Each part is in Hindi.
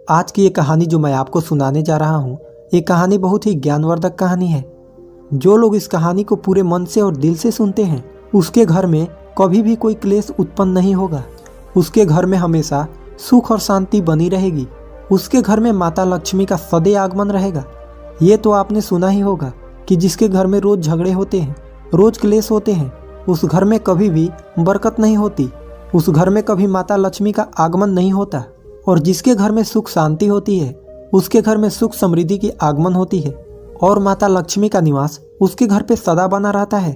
आज की ये कहानी जो मैं आपको सुनाने जा रहा हूँ, ये कहानी बहुत ही ज्ञानवर्धक कहानी है। जो लोग इस कहानी को पूरे मन से और दिल से सुनते हैं, उसके घर में कभी भी कोई क्लेश उत्पन्न नहीं होगा। उसके घर में हमेशा सुख और शांति बनी रहेगी। उसके घर में माता लक्ष्मी का सदैव आगमन रहेगा। ये तो आपने सुना ही होगा कि जिसके घर में रोज झगड़े होते हैं, रोज क्लेश होते हैं, उस घर में कभी भी बरकत नहीं होती। उस घर में कभी माता लक्ष्मी का आगमन नहीं होता। और जिसके घर में सुख शांति होती है, उसके घर में सुख समृद्धि की आगमन होती है और माता लक्ष्मी का निवास उसके घर पे सदा बना रहता है।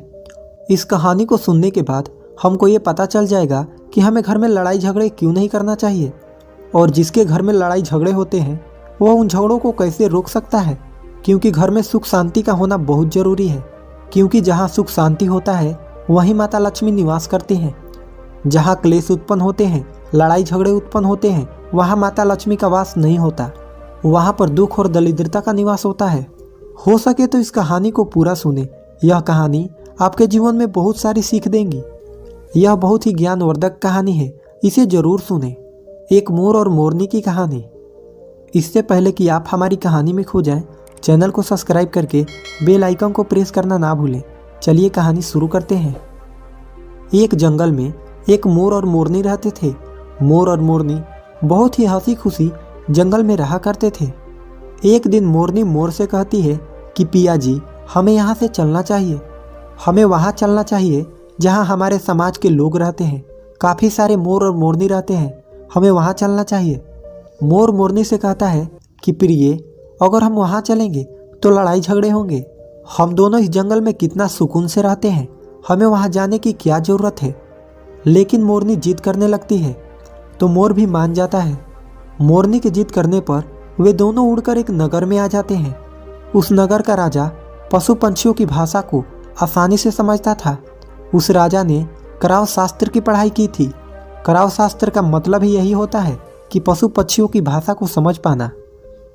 इस कहानी को सुनने के बाद हमको ये पता चल जाएगा कि हमें घर में लड़ाई झगड़े क्यों नहीं करना चाहिए, और जिसके घर में लड़ाई झगड़े होते हैं वह उन झगड़ों को कैसे रोक सकता है। क्योंकि घर में सुख शांति का होना बहुत जरूरी है। क्योंकि जहाँ सुख शांति होता है वहीं माता लक्ष्मी निवास करती हैं। जहाँ क्लेश उत्पन्न होते हैं, लड़ाई झगड़े उत्पन्न होते हैं, वहाँ माता लक्ष्मी का वास नहीं होता। वहाँ पर दुख और दरिद्रता का निवास होता है। हो सके तो इस कहानी को पूरा सुने। यह कहानी आपके जीवन में बहुत सारी सीख देंगी। यह बहुत ही ज्ञानवर्धक कहानी है, इसे जरूर सुने। एक मोर और मोरनी की कहानी। इससे पहले कि आप हमारी कहानी में खो जाएं, चैनल को सब्सक्राइब करके बेल आइकन को प्रेस करना ना भूलें। चलिए कहानी शुरू करते हैं। एक जंगल में एक मोर और मोरनी रहते थे। मोर और मोरनी बहुत ही हंसी खुशी जंगल में रहा करते थे। एक दिन मोरनी मोर से कहती है कि पिया जी, हमें यहाँ से चलना चाहिए। हमें वहाँ चलना चाहिए जहाँ हमारे समाज के लोग रहते हैं। काफ़ी सारे मोर और मोरनी रहते हैं, हमें वहाँ चलना चाहिए। मोर मोरनी से कहता है कि प्रिय, अगर हम वहाँ चलेंगे तो लड़ाई झगड़े होंगे। हम दोनों इस जंगल में कितना सुकून से रहते हैं, हमें वहाँ जाने की क्या ज़रूरत है। लेकिन मोरनी जिद करने लगती है तो मोर भी मान जाता है। मोरनी के जिद करने पर वे दोनों उड़कर एक नगर में आ जाते हैं। उस नगर का राजा पशु पंछियों की भाषा को आसानी से समझता था। उस राजा ने कराव शास्त्र की पढ़ाई की थी। कराव शास्त्र का मतलब ही यही होता है कि पशु पक्षियों की भाषा को समझ पाना।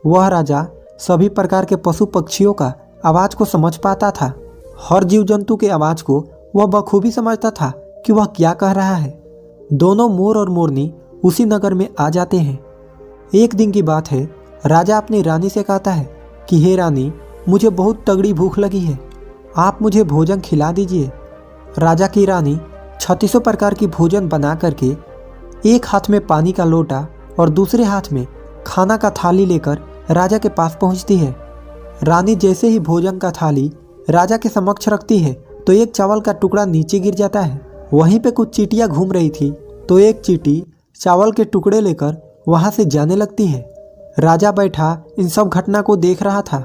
वह राजा सभी प्रकार के पशु पक्षियों का आवाज़ को समझ पाता था। हर जीव जंतु के आवाज़ को वह बखूबी समझता था कि वह क्या कह रहा है। दोनों मोर और मोरनी उसी नगर में आ जाते हैं। एक दिन की बात है, राजा अपनी रानी से कहता है कि हे रानी, मुझे बहुत तगड़ी भूख लगी है, आप मुझे भोजन खिला दीजिए। राजा की रानी 3600 प्रकार की भोजन बना करके एक हाथ में पानी का लोटा और दूसरे हाथ में खाना का थाली लेकर राजा के पास पहुंचती है। रानी जैसे ही भोजन का थाली राजा के समक्ष रखती है तो एक चावल का टुकड़ा नीचे गिर जाता है। वहीं पे कुछ चींटियां घूम रही थी तो एक चींटी चावल के टुकड़े लेकर वहां से जाने लगती है। राजा बैठा इन सब घटना को देख रहा था।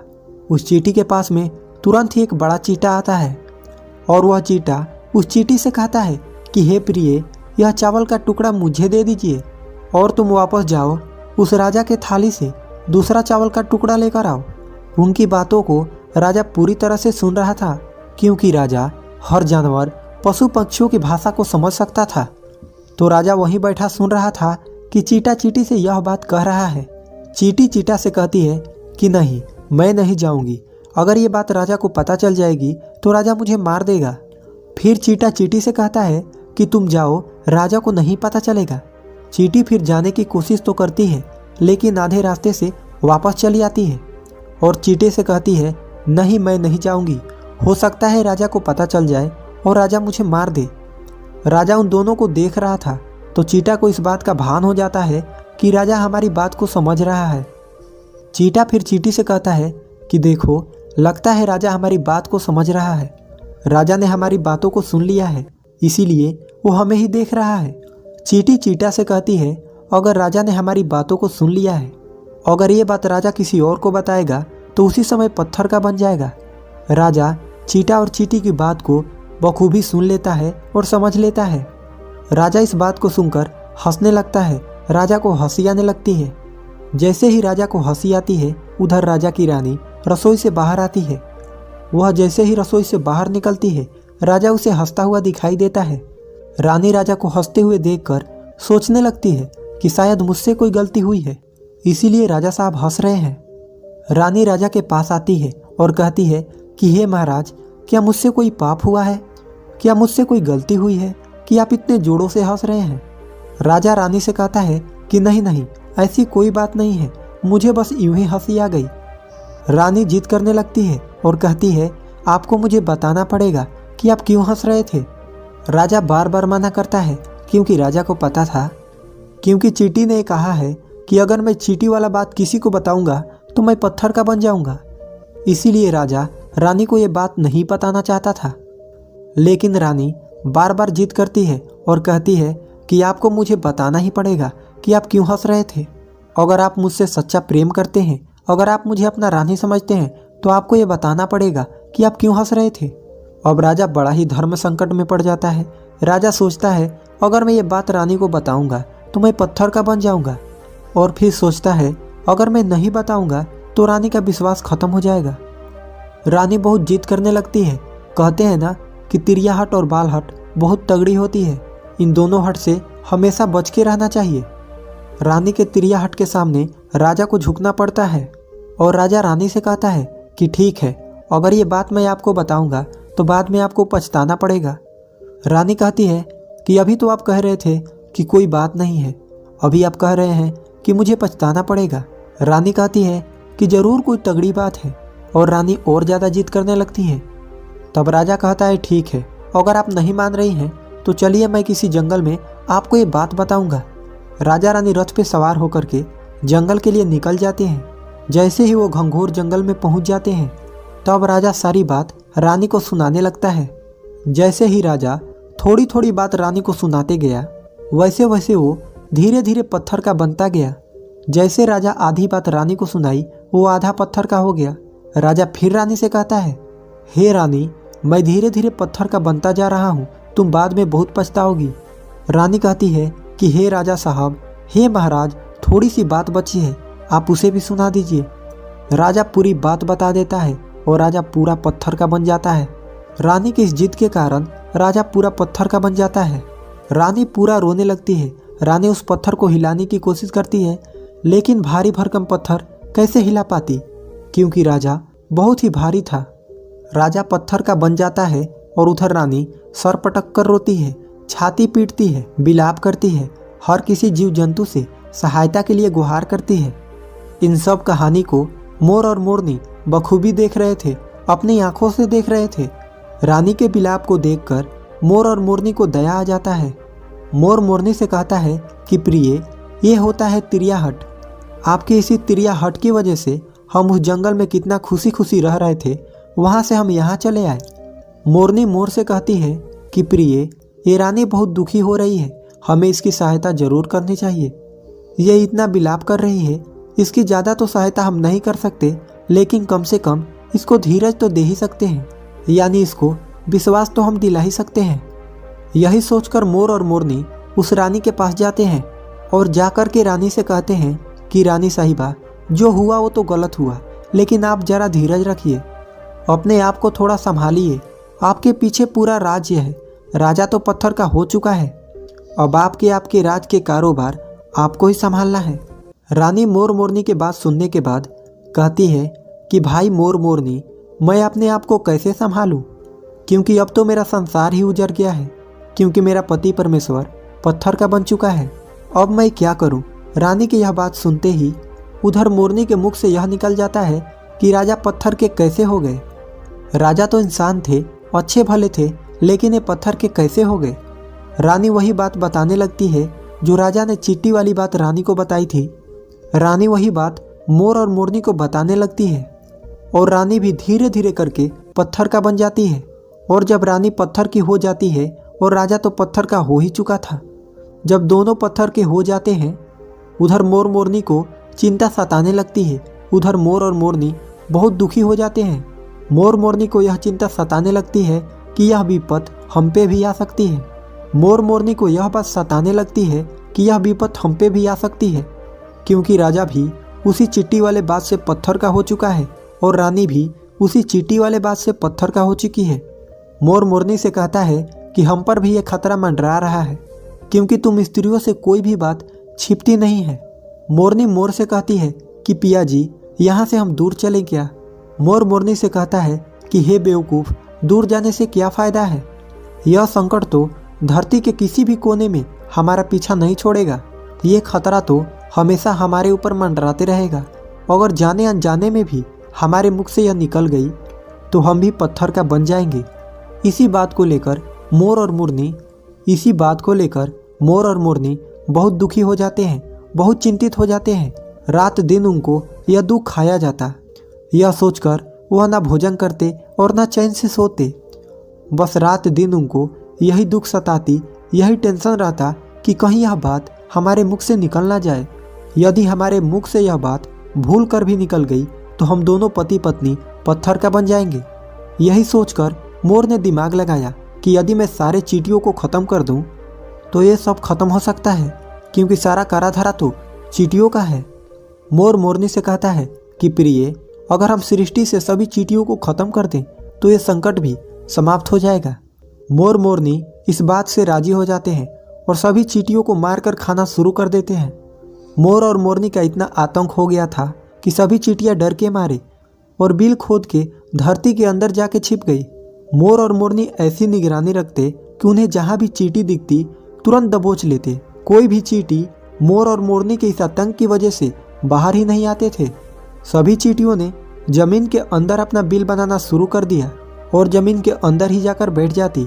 उस चींटी के पास में तुरंत ही एक बड़ा चींटा आता है और वह चींटा उस चींटी से कहता है कि हे प्रिय, यह चावल का टुकड़ा मुझे दे दीजिए और तुम वापस जाओ, उस राजा के थाली से दूसरा चावल का टुकड़ा लेकर आओ। उनकी बातों को राजा पूरी तरह से सुन रहा था, क्योंकि राजा हर जानवर पशु पक्षियों की भाषा को समझ सकता था। तो राजा वहीं बैठा सुन रहा था कि चींटा चींटी से यह बात कह रहा है। चींटी चींटा से कहती है कि नहीं, मैं नहीं जाऊंगी। अगर ये बात राजा को पता चल जाएगी तो राजा मुझे मार देगा। फिर चींटा चींटी से कहता है कि तुम जाओ, राजा को नहीं पता चलेगा। चींटी फिर जाने की कोशिश तो करती है, लेकिन आधे रास्ते से वापस चली आती है और चींटे से कहती है नहीं, मैं नहीं जाऊंगी। हो सकता है राजा को पता चल जाए और राजा मुझे मार दे। राजा उन दोनों को देख रहा था तो चींटा को इस बात का भान हो जाता है कि राजा हमारी बात को समझ रहा है। चींटा फिर चींटी से कहता है कि देखो, लगता है राजा हमारी बात को समझ रहा है। राजा ने हमारी बातों को सुन लिया है, इसीलिए वो हमें ही देख रहा है। चींटी चींटा से कहती है अगर राजा ने हमारी बातों को सुन लिया है, अगर ये बात राजा किसी और को बताएगा तो उसी समय पत्थर का बन जाएगा। राजा चींटा और चींटी की बात को बखूबी सुन लेता है और समझ लेता है। राजा इस बात को सुनकर हंसने लगता है। राजा को हंसी आने लगती है। जैसे ही राजा को हंसी आती है, उधर राजा की रानी रसोई से बाहर आती है। वह जैसे ही रसोई से बाहर निकलती है, राजा उसे हंसता हुआ दिखाई देता है। रानी राजा को हंसते हुए देखकर सोचने लगती है कि शायद मुझसे कोई गलती हुई है, इसीलिए राजा साहब हंस रहे हैं। रानी राजा के पास आती है और कहती है कि हे महाराज, क्या मुझसे कोई पाप हुआ है? क्या मुझसे कोई गलती हुई है कि आप इतने जोरों से हंस रहे हैं? राजा रानी से कहता है कि नहीं नहीं, ऐसी कोई बात नहीं है, मुझे बस यूं ही हंसी आ गई। रानी जिद करने लगती है और कहती है, आपको मुझे बताना पड़ेगा कि आप क्यों हंस रहे थे। राजा बार बार मना करता है क्योंकि राजा को पता था, क्योंकि चींटी ने कहा है कि अगर मैं चींटी वाला बात किसी को बताऊंगा तो मैं पत्थर का बन जाऊंगा। इसीलिए राजा रानी को ये बात नहीं बताना चाहता था। लेकिन रानी बार बार जिद करती है और कहती है कि आपको मुझे बताना ही पड़ेगा कि आप क्यों हंस रहे थे। अगर आप मुझसे सच्चा प्रेम करते हैं, अगर आप मुझे अपना रानी समझते हैं तो आपको ये बताना पड़ेगा कि आप क्यों हंस रहे थे। अब राजा बड़ा ही धर्म संकट में पड़ जाता है। राजा सोचता है अगर मैं ये बात रानी को बताऊंगा तो मैं पत्थर का बन जाऊंगा, और फिर सोचता है अगर मैं नहीं बताऊंगा तो रानी का विश्वास खत्म हो जाएगा। रानी बहुत जिद करने लगती है। कहते हैं ना कि तिरिया हट और बाल हट बहुत तगड़ी होती है, इन दोनों हट से हमेशा बच के रहना चाहिए। रानी के तिरिया हट के सामने राजा को झुकना पड़ता है और राजा रानी से कहता है कि ठीक है, अगर ये बात मैं आपको बताऊंगा तो बाद में आपको पछताना पड़ेगा। रानी कहती है कि अभी तो आप कह रहे थे कि कोई बात नहीं है, अभी आप कह रहे हैं कि मुझे पछताना पड़ेगा। रानी कहती है कि ज़रूर कोई तगड़ी बात है, और रानी और ज़्यादा जिद करने लगती है। तब राजा कहता है ठीक है, अगर आप नहीं मान रही हैं तो चलिए मैं किसी जंगल में आपको ये बात बताऊंगा। राजा रानी रथ पे सवार होकर के जंगल के लिए निकल जाते हैं। जैसे ही वो घंघोर जंगल में पहुंच जाते हैं तब राजा सारी बात रानी को सुनाने लगता है। जैसे ही राजा थोड़ी थोड़ी बात रानी को सुनाते गया, वैसे वैसे वो धीरे धीरे पत्थर का बनता गया। जैसे राजा आधी बात रानी को सुनाई, वो आधा पत्थर का हो गया। राजा फिर रानी से कहता है, हे रानी, मैं धीरे धीरे पत्थर का बनता जा रहा हूँ, तुम बाद में बहुत पछताओगी। रानी कहती है कि हे राजा साहब, हे महाराज, थोड़ी सी बात बची है, आप उसे भी सुना दीजिए। राजा पूरी बात बता देता है और राजा पूरा पत्थर का बन जाता है। रानी की इस जिद के कारण राजा पूरा पत्थर का बन जाता है। रानी पूरा रोने लगती है। रानी उस पत्थर को हिलाने की कोशिश करती है, लेकिन भारी भरकम पत्थर कैसे हिला पाती, क्योंकि राजा बहुत ही भारी था। राजा पत्थर का बन जाता है और उधर रानी सर पटक कर रोती है, छाती पीटती है, बिलाप करती है, हर किसी जीव जंतु से सहायता के लिए गुहार करती है। इन सब कहानी को मोर और मोरनी बखूबी देख रहे थे, अपनी आंखों से देख रहे थे। रानी के बिलाप को देखकर मोर और मोरनी को दया आ जाता है। मोर मोरनी से कहता है कि प्रिय, ये होता है तिरिया हट। आपकी इसी तिरिया हट की वजह से हम उस जंगल में कितना खुशी खुशी रह रहे थे, वहाँ से हम यहाँ चले आए। मोरनी मोर से कहती है कि प्रिय, ये रानी बहुत दुखी हो रही है, हमें इसकी सहायता जरूर करनी चाहिए। ये इतना बिलाप कर रही है, इसकी ज़्यादा तो सहायता हम नहीं कर सकते, लेकिन कम से कम इसको धीरज तो दे ही सकते हैं, यानी इसको विश्वास तो हम दिला ही सकते हैं। यही सोचकर मोर और मोरनी उस रानी के पास जाते हैं और जाकर के रानी से कहते हैं कि रानी साहिबा, जो हुआ वो तो गलत हुआ, लेकिन आप जरा धीरज रखिए, अपने आप को थोड़ा संभालिए। आपके पीछे पूरा राज्य है, राजा तो पत्थर का हो चुका है, अब आपके राज के कारोबार आपको ही संभालना है। रानी मोर मोरनी के बात सुनने के बाद कहती है कि भाई मोर मोरनी, मैं अपने आप को कैसे संभालूं, क्योंकि अब तो मेरा संसार ही उजड़ गया है, क्योंकि मेरा पति परमेश्वर पत्थर का बन चुका है। अब मैं क्या करूं? रानी की यह बात सुनते ही उधर मोरनी के मुख से यह निकल जाता है कि राजा पत्थर के कैसे हो गए। राजा तो इंसान थे, अच्छे भले थे, लेकिन ये पत्थर के कैसे हो गए। रानी वही बात बताने लगती है जो राजा ने चींटी वाली बात रानी को बताई थी। रानी वही बात मोर और मोरनी को बताने लगती है और रानी भी धीरे धीरे करके पत्थर का बन जाती है। और जब रानी पत्थर की हो जाती है और राजा तो पत्थर का हो ही चुका था, जब दोनों पत्थर के हो जाते हैं, उधर मोर मोरनी को चिंता सताने लगती है। उधर मोर और मोरनी बहुत दुखी हो जाते हैं। मोर मोरनी को यह चिंता सताने लगती है कि यह विपत हम पे भी आ सकती है। मोर मोरनी को यह बात सताने लगती है कि यह विपत हम पे भी आ सकती है, क्योंकि राजा भी उसी चींटी वाले बात से पत्थर का हो चुका है और रानी भी उसी चींटी वाले बात से पत्थर का हो चुकी है। मोर मोरनी से कहता है कि हम पर भी ये खतरा मंडरा रहा है, क्योंकि तुम स्त्रियों से कोई भी बात छिपती नहीं है। मोरनी मोर से कहती है कि पिया जी, यहाँ से हम दूर चलें क्या। मोर मोरनी से कहता है कि हे बेवकूफ़, दूर जाने से क्या फ़ायदा है, यह संकट तो धरती के किसी भी कोने में हमारा पीछा नहीं छोड़ेगा, ये खतरा तो हमेशा हमारे ऊपर मंडराते रहेगा। अगर जाने अनजाने में भी हमारे मुख से यह निकल गई तो हम भी पत्थर का बन जाएंगे। इसी बात को लेकर मोर और मोरनी बहुत दुखी हो जाते हैं, बहुत चिंतित हो जाते हैं। रात दिन उनको यह दुख खाया जाता। यह सोचकर वह ना भोजन करते और ना चैन से सोते। बस रात दिन उनको यही दुख सताती, यही टेंशन रहता कि कहीं यह बात हमारे मुख से निकल ना जाए। यदि हमारे मुख से यह बात भूल कर भी निकल गई तो हम दोनों पति पत्नी पत्थर का बन जाएंगे। यही सोचकर मोर ने दिमाग लगाया कि यदि मैं सारे चींटियों को ख़त्म कर दूं तो ये सब खत्म हो सकता है, क्योंकि सारा काराधारा तो चींटियों का है। मोर मोरनी से कहता है कि प्रिय, अगर हम सृष्टि से सभी चींटियों को ख़त्म कर दें तो ये संकट भी समाप्त हो जाएगा। मोर मोरनी इस बात से राजी हो जाते हैं और सभी चींटियों को मारकर खाना शुरू कर देते हैं। मोर और मोरनी का इतना आतंक हो गया था कि सभी चींटियां डर के मारे और बिल खोद के धरती के अंदर जाके छिप गई। मोर और मोरनी ऐसी निगरानी रखते कि उन्हें जहाँ भी चींटी दिखती तुरंत दबोच लेते। कोई भी चींटी मोर और मोरनी के इस आतंक की वजह से बाहर ही नहीं आते थे। सभी चींटियों ने जमीन के अंदर अपना बिल बनाना शुरू कर दिया और जमीन के अंदर ही जाकर बैठ जाती।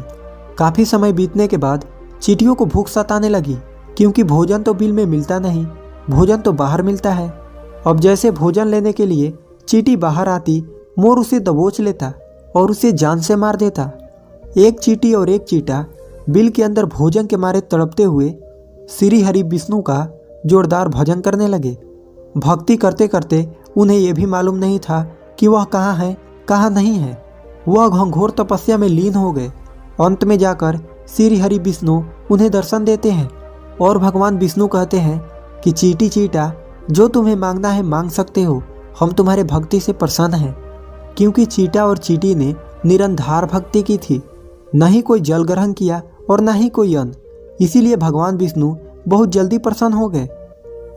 काफ़ी समय बीतने के बाद चींटियों को भूख सताने लगी, क्योंकि भोजन तो बिल में मिलता नहीं, भोजन तो बाहर मिलता है। अब जैसे भोजन लेने के लिए चींटी बाहर आती, मोर उसे दबोच लेता और उसे जान से मार देता। एक चींटी और एक चींटा बिल के अंदर भोजन के मारे तड़पते हुए श्री हरि विष्णु का जोरदार भजन करने लगे। भक्ति करते करते उन्हें यह भी मालूम नहीं था कि वह कहाँ है कहाँ नहीं है। वह घंघोर तपस्या में लीन हो गए। अंत में जाकर श्री हरि विष्णु उन्हें दर्शन देते हैं और भगवान विष्णु कहते हैं कि चींटी चींटा, जो तुम्हें मांगना है मांग सकते हो, हम तुम्हारे भक्ति से प्रसन्न हैं। क्योंकि चींटा और चींटी ने निरंधार भक्ति की थी, न ही कोई जल ग्रहण किया और न ही कोई अन्न। इसीलिए भगवान विष्णु बहुत जल्दी प्रसन्न हो गए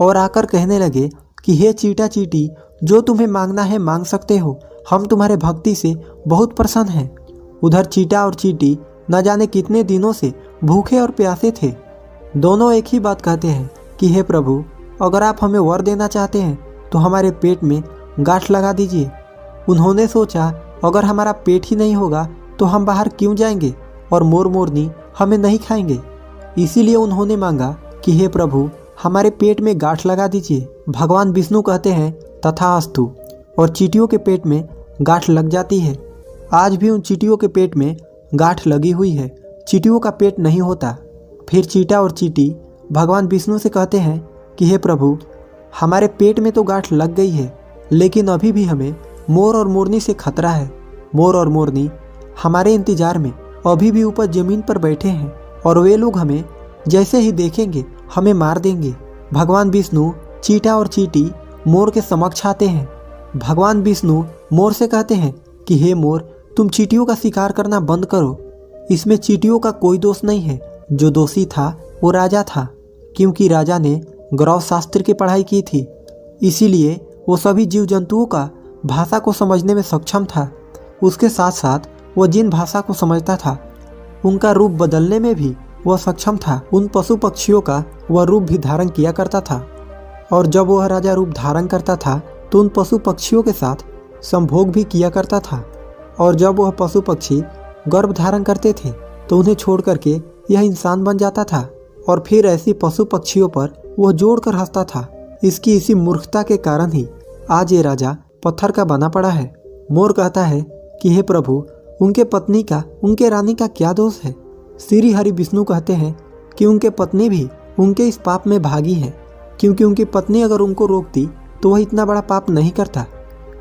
और आकर कहने लगे कि हे चींटा चींटी, जो तुम्हें मांगना है मांग सकते हो, हम तुम्हारे भक्ति से बहुत प्रसन्न हैं। उधर चींटा और चींटी न जाने कितने दिनों से भूखे और प्यासे थे। दोनों एक ही बात कहते हैं कि हे प्रभु, अगर आप हमें वर देना चाहते हैं तो हमारे पेट में गांठ लगा दीजिए। उन्होंने सोचा, अगर हमारा पेट ही नहीं होगा तो हम बाहर क्यों जाएंगे और मोर मोरनी हमें नहीं खाएंगे। इसीलिए उन्होंने मांगा कि हे प्रभु, हमारे पेट में गांठ लगा दीजिए। भगवान विष्णु कहते हैं तथास्तु, और चींटियों के पेट में गांठ लग जाती है। आज भी उन चींटियों के पेट में गांठ लगी हुई है। चींटियों का पेट नहीं होता। फिर चींटा और चींटी भगवान विष्णु से कहते हैं कि हे प्रभु, हमारे पेट में तो गांठ लग गई है, लेकिन अभी भी हमें मोर और मोरनी से खतरा है। मोर और मोरनी हमारे इंतजार में अभी भी ऊपर जमीन पर बैठे हैं और वे लोग हमें जैसे ही देखेंगे हमें मार देंगे। भगवान विष्णु चींटा और चींटी मोर के समक्ष आते हैं। भगवान विष्णु मोर से कहते हैं कि हे मोर, तुम चींटियों का शिकार करना बंद करो। इसमें चींटियों का कोई दोष नहीं है। जो दोषी था वो राजा था, क्योंकि राजा ने गौरव शास्त्र की पढ़ाई की थी। इसीलिए वो सभी जीव जंतुओं का भाषा को समझने में सक्षम था। उसके साथ साथ वह जिन भाषा को समझता था उनका रूप बदलने में भी वह सक्षम था। उन पशु पक्षियों का वह रूप भी धारण किया करता था, और जब वह राजा रूप धारण करता था तो उन पशु पक्षियों के साथ संभोग भी किया करता था। और जब वह पशु पक्षी गर्भ धारण करते थे तो उन्हें छोड़ करके यह इंसान बन जाता था और फिर ऐसी पशु पक्षियों पर वह जोड़कर हंसता था। इसकी इसी मूर्खता के कारण ही आज ये राजा पत्थर का बना पड़ा है। मोर कहता है कि हे प्रभु, उनके पत्नी का, उनके रानी का क्या दोष है। श्री हरि विष्णु कहते हैं कि उनके पत्नी भी उनके इस पाप में भागी है, क्योंकि उनकी पत्नी अगर उनको रोकती तो वह इतना बड़ा पाप नहीं करता।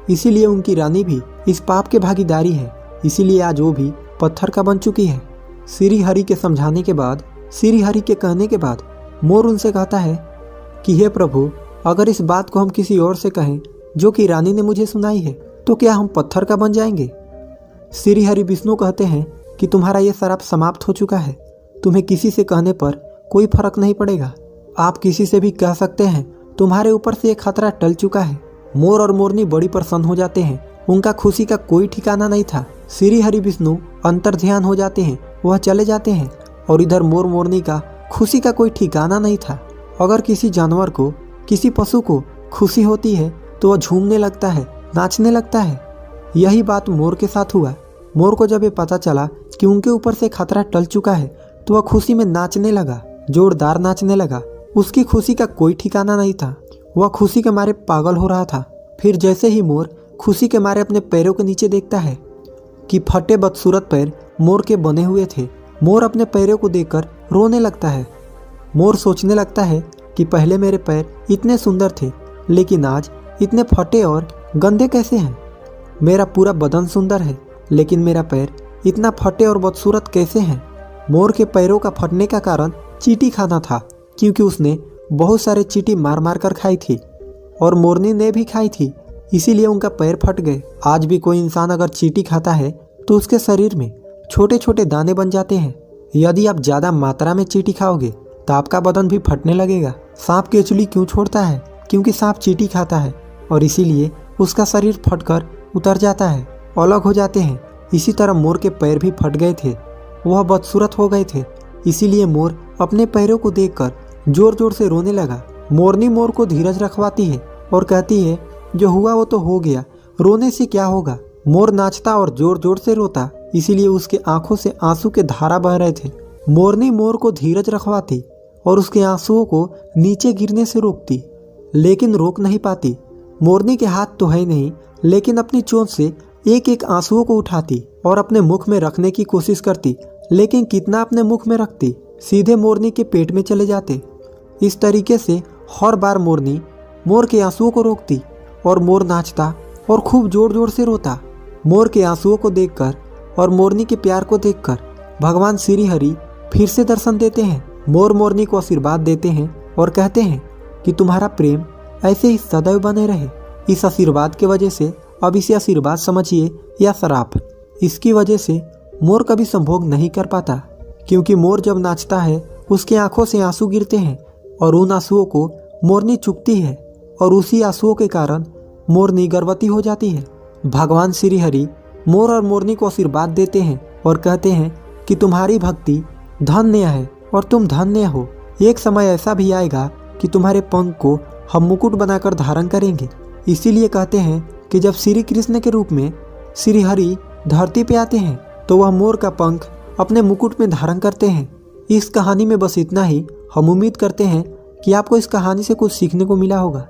इसीलिए उनकी रानी भी इस पाप के भागीदारी है। इसीलिए आज वो भी पत्थर का बन चुकी है। श्री हरि के समझाने के बाद, श्री हरि के कहने के बाद मोर उनसे कहता है कि हे प्रभु, अगर इस बात को हम किसी और से कहें जो कि रानी ने मुझे सुनाई है, तो क्या हम पत्थर का बन जाएंगे। श्री हरि विष्णु कहते हैं कि तुम्हारा ये श्राप समाप्त हो चुका है। तुम्हें किसी से कहने पर कोई फर्क नहीं पड़ेगा। आप किसी से भी कह सकते हैं, तुम्हारे ऊपर से ये खतरा टल चुका है। मोर और मोरनी बड़ी प्रसन्न हो जाते हैं। उनका खुशी का कोई ठिकाना नहीं था। श्री हरि विष्णु अंतर ध्यान हो जाते हैं, वह चले जाते हैं। और इधर मोर मोरनी का खुशी का कोई ठिकाना नहीं था। अगर किसी जानवर को किसी पशु को खुशी होती है तो वह झूमने लगता है, नाचने लगता है। यही बात मोर के साथ हुआ। मोर को जब ये पता चला कि उनके ऊपर से खतरा टल चुका है तो वह खुशी में नाचने लगा, जोरदार नाचने लगा। उसकी खुशी का कोई ठिकाना नहीं था, वह खुशी के मारे पागल हो रहा था। फिर जैसे ही मोर खुशी के मारे अपने पैरों के नीचे देखता है कि फटे बदसूरत पैर मोर के बने हुए थे, मोर अपने पैरों को देखकर रोने लगता है। मोर सोचने लगता है कि पहले मेरे पैर इतने सुंदर थे, लेकिन आज इतने फटे और गंदे कैसे हैं। मेरा पूरा बदन सुंदर है, लेकिन मेरा पैर इतना फटे और बदसूरत कैसे हैं। मोर के पैरों का फटने का कारण चींटी खाना था, क्योंकि उसने बहुत सारे चींटी मार मार कर खाई थी और मोरनी ने भी खाई थी, इसीलिए उनका पैर फट गए। आज भी कोई इंसान अगर चींटी खाता है तो उसके शरीर में छोटे छोटे दाने बन जाते हैं। यदि आप ज़्यादा मात्रा में चींटी खाओगे तो आपका बदन भी फटने लगेगा। सांप केचुली क्यों छोड़ता है? क्योंकि सांप चींटी खाता है और इसीलिए उसका शरीर फटकर उतर जाता है, अलग हो जाते हैं। इसी तरह मोर के पैर भी फट गए थे, वह बदसूरत हो गए थे। इसीलिए मोर अपने पैरों को देखकर जोर जोर से रोने लगा। मोरनी मोर को धीरज रखवाती है और कहती है, जो हुआ वो तो हो गया, रोने से क्या होगा। मोर नाचता और जोर जोर से रोता, इसीलिए उसके आंखों से आंसू के धारा बह रहे थे। मोरनी मोर को धीरज रखवाती और उसके आंसुओं को नीचे गिरने से रोकती, लेकिन रोक नहीं पाती। मोरनी के हाथ तो है नहीं, लेकिन अपनी चोंच से एक एक आंसुओं को उठाती और अपने मुख में रखने की कोशिश करती, लेकिन कितना अपने मुख में रखती, सीधे मोरनी के पेट में चले जाते। इस तरीके से हर बार मोरनी मोर के आंसुओं को रोकती और मोर नाचता और खूब जोर जोर से रोता। मोर के आंसुओं को देखकर और मोरनी के प्यार को देखकर भगवान श्री हरि फिर से दर्शन देते हैं। मोर मोरनी को आशीर्वाद देते हैं और कहते हैं कि तुम्हारा प्रेम ऐसे ही सदैव बने रहे। इस आशीर्वाद के वजह से अब इसे आशीर्वाद समझिए या श्राप। इसकी वजह से मोर कभी संभोग नहीं कर पाता, क्योंकि मोर जब नाचता है उसकी आंखों से आंसू गिरते हैं और उन आंसुओं को मोरनी चुगती है और उसी आंसुओं के कारण मोरनी गर्भवती हो जाती है। भगवान श्री हरि मोर और मोरनी को आशीर्वाद देते हैं और कहते हैं कि तुम्हारी भक्ति धन्य है और तुम धन्य हो। एक समय ऐसा भी आएगा कि तुम्हारे पंख को हम मुकुट बनाकर धारण करेंगे। इसीलिए कहते हैं कि जब श्री कृष्ण के रूप में श्री हरि धरती पे आते हैं तो वह मोर का पंख अपने मुकुट में धारण करते हैं। इस कहानी में बस इतना ही। हम उम्मीद करते हैं कि आपको इस कहानी से कुछ सीखने को मिला होगा।